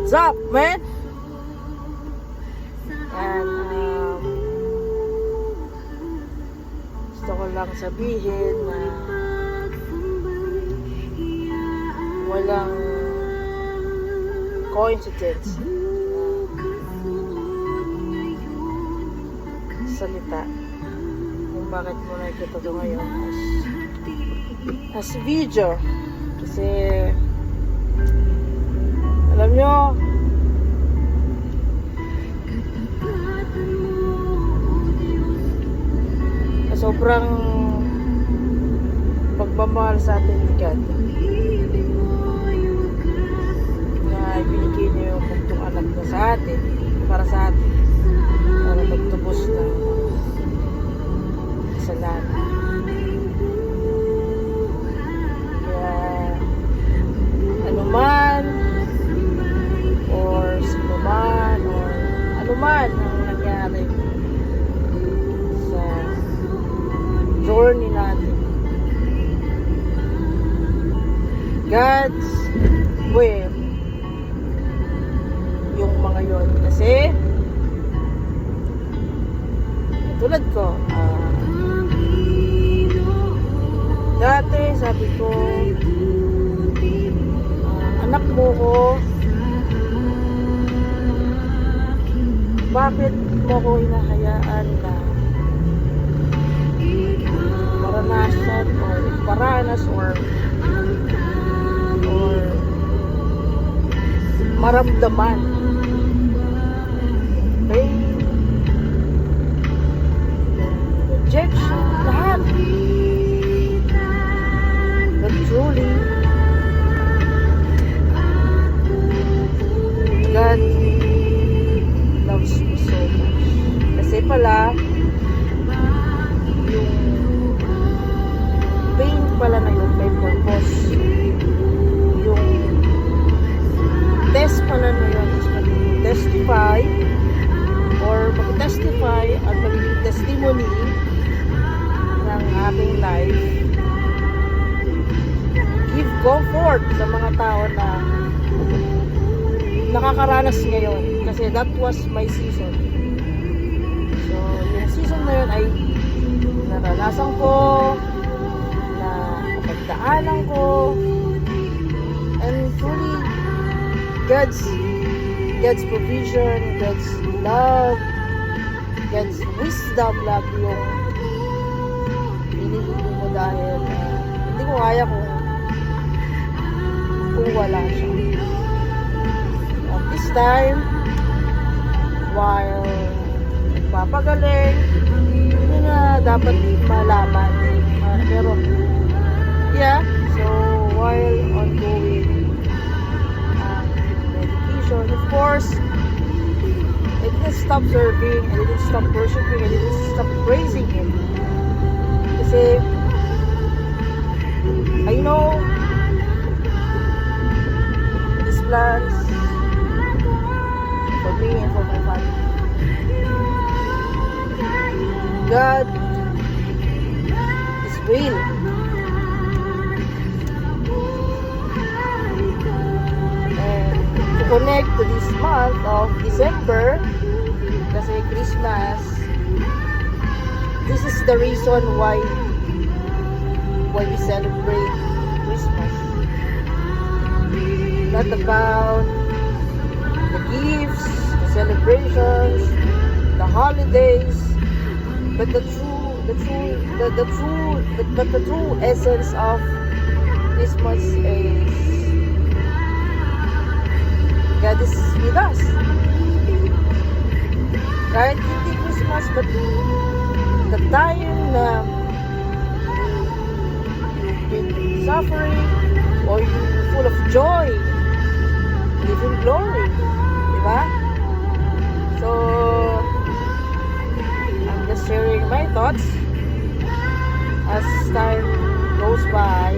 What's up, man? And gusto ko lang sabihin na walang coincidence na salita kung bakit mo nakikita ito ngayon as video. Kasi alam nyo, sobrang pagmamahal sa atin ni God na ibinigay niya yung buktong anak niya sa atin, para sa atin, para magtubos ng kasalanan. Kaya anuman or sinuman or anuman ang nangyari sa journey natin, God's will yung mga yon. Kasi tulad ko, dati sabi ko, anak mo ko, bakit mo ko hinahayaan na maranasan or paranas or maramdaman pain, rejection, lahat. But truly, God loves me so much. Kasi pala, yung pain pala na yun may purpose. Yung test pala na yun is mag-testify or mag-testify at magiging testimony ng aking life. Give comfort sa mga tao na nakakaranas ngayon. Kasi that was my season. So, yung season na yun ay naranasan ko, na pagdaanan ko, and truly God's provision, God's love, God's wisdom lagi yung hinihingi mo dahil hindi ko kaya kung wala siya. At this time, while nagpapagaling, hindi na dapat malaman. Pero, yeah, so while ongoing medication, of course, I didn't stop serving, I didn't stop worshiping, I didn't stop praising Him. Kasi, I know His plans for me and for my family. God is real. And to connect to this month of December, kasi Christmas, this is the reason why we celebrate Christmas. Not about the gifts, the celebrations, the holidays, but the true essence of Christmas is God is with us. Kahit hindi Christmas, but the time na you've been suffering or you're full of joy, live in glory. Diba? So, I'm just sharing my thoughts as time goes by.